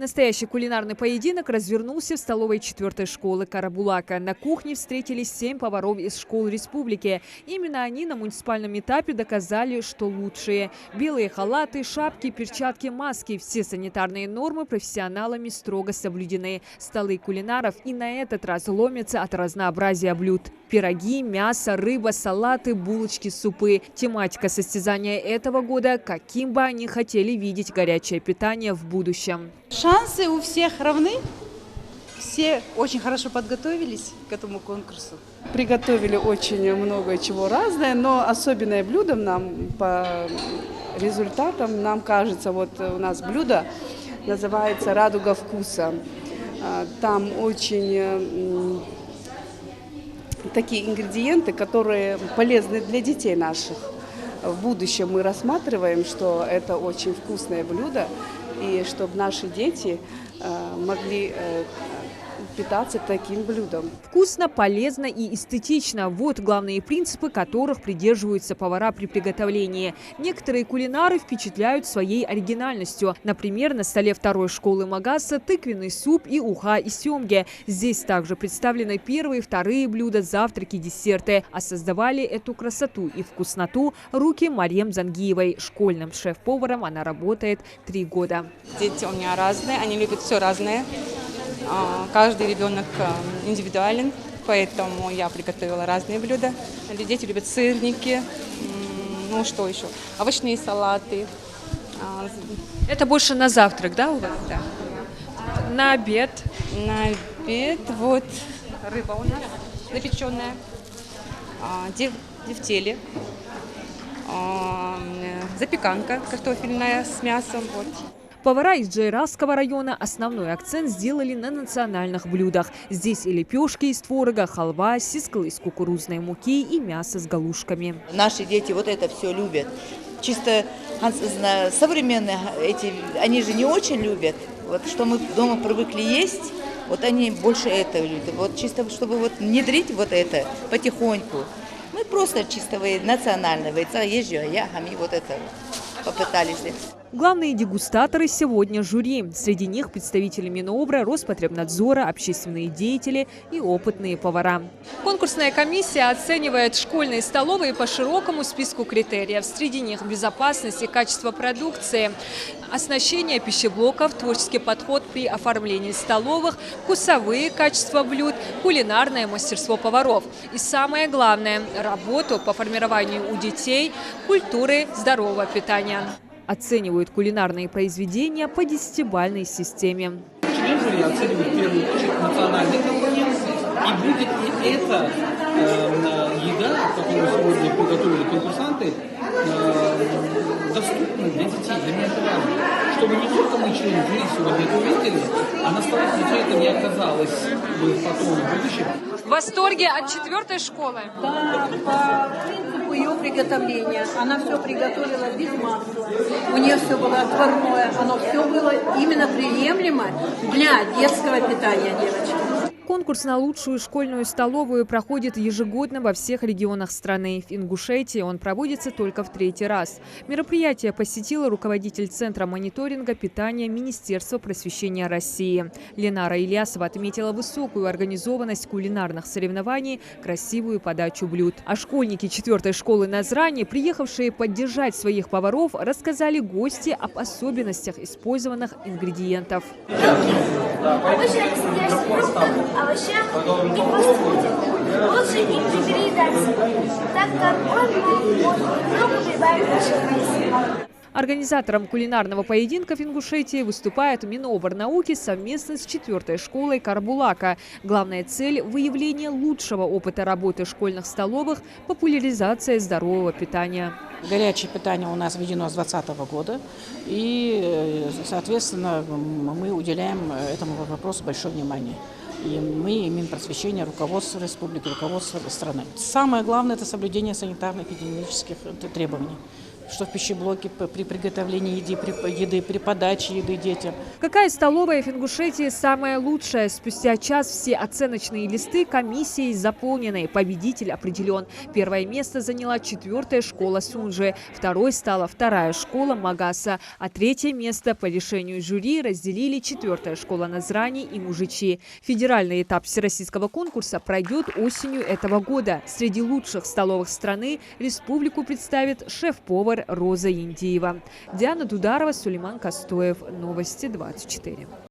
Настоящий кулинарный поединок развернулся в столовой 4-й школы Карабулака. На кухне встретились 7 поваров из школ республики. Именно они на муниципальном этапе доказали, что лучшие. Белые халаты, шапки, перчатки, маски. Все санитарные нормы профессионалами строго соблюдены. Столы кулинаров и на этот раз ломятся от разнообразия блюд. Пироги, мясо, рыба, салаты, булочки, супы. Тематика состязания этого года – каким бы они хотели видеть горячее питание в будущем. Шансы у всех равны. Все очень хорошо подготовились к этому конкурсу. Приготовили очень много чего разное, но особенное блюдо нам по результатам, нам кажется, вот у нас блюдо называется «Радуга вкуса». Там очень такие ингредиенты, которые полезны для детей наших. В будущем мы рассматриваем, что это очень вкусное блюдо, и чтобы наши дети могли питаться таким блюдом. Вкусно, полезно и эстетично – вот главные принципы, которых придерживаются повара при приготовлении. Некоторые кулинары впечатляют своей оригинальностью. Например, на столе 2-й школы Магаса тыквенный суп и уха из семги. Здесь также представлены первые, вторые блюда, завтраки, десерты. А создавали эту красоту и вкусноту руки Марьям Зангиевой. Школьным шеф-поваром она работает 3 года. Дети у меня разные, они любят все разное. Каждый ребенок индивидуален, поэтому я приготовила разные блюда. Дети любят сырники, ну что еще, овощные салаты. Это больше на завтрак, да, у вас? Да. На обед? На обед вот рыба у нас запеченная, дифтели, запеканка картофельная с мясом. Вот. Повара из Джайрасского района основной акцент сделали на национальных блюдах. Здесь и лепешки из творога, халва, сискал из кукурузной муки и мясо с галушками. Наши дети вот это все любят. Чисто современные они же не очень любят. Вот что мы дома привыкли есть, вот они больше это любят. Вот чисто чтобы вот внедрить вот это потихоньку. Мы просто чистого национального яйца, ежи, вот это попытались. Главные дегустаторы сегодня жюри. Среди них представители Минобра, Роспотребнадзора, общественные деятели и опытные повара. Конкурсная комиссия оценивает школьные столовые по широкому списку критериев. Среди них безопасность и качество продукции, оснащение пищеблоков, творческий подход при оформлении столовых, вкусовые качества блюд, кулинарное мастерство поваров. И самое главное – работу по формированию у детей культуры здорового питания. Оценивают кулинарные произведения по 10-бальной системе. Член жюри оценивает в первую очередь национальный компонент, и будет ли эта еда, которую сегодня приготовили конкурсанты, доступна для детей. Для меня это важно, чтобы не только мы, члены жюри, сегодня это увидели, а на столах детей это не оказалось потом в будущем. В восторге от 4-й школы? Да, по принципу ее приготовления. Она все приготовила без масла. У нее все было отварное. Оно все было именно приемлемо для детского питания девочки. Конкурс на лучшую школьную столовую проходит ежегодно во всех регионах страны. В Ингушетии он проводится только в 3-й раз. Мероприятие посетила руководитель Центра мониторинга питания Министерства просвещения России. Ленара Ильясова отметила высокую организованность кулинарных соревнований, красивую подачу блюд. А школьники 4-й школы Назрани, приехавшие поддержать своих поваров, рассказали гости об особенностях использованных ингредиентов. Обычно, если ешь овощах, не просто будет. Лучше им не переедаться, так как он может много прибавить наших весов. Организатором кулинарного поединка в Ингушетии выступает Минобрнауки совместно с 4-й школой Карабулака. Главная цель – выявление лучшего опыта работы школьных столовых, популяризация здорового питания. Горячее питание у нас введено с 2020 года, и, соответственно, мы уделяем этому вопросу большое внимание. И мы, и Минпросвещение, руководство республики, руководство страны. Самое главное – это соблюдение санитарно-эпидемиологических требований. что в пищеблоке при приготовлении еды, при подаче еды детям. Какая столовая в Ингушетии самая лучшая? Спустя час все оценочные листы комиссией заполнены. Победитель определен. Первое место заняла 4-я школа Сунжи. Второй стала 2-я школа Магаса. А 3-е место по решению жюри разделили 4-я школа Назрани и Мужичи. Федеральный этап всероссийского конкурса пройдет осенью этого года. Среди лучших столовых страны республику представит шеф-повар Роза Индиева. Диана Дударова, Сулейман Костоев. Новости 24.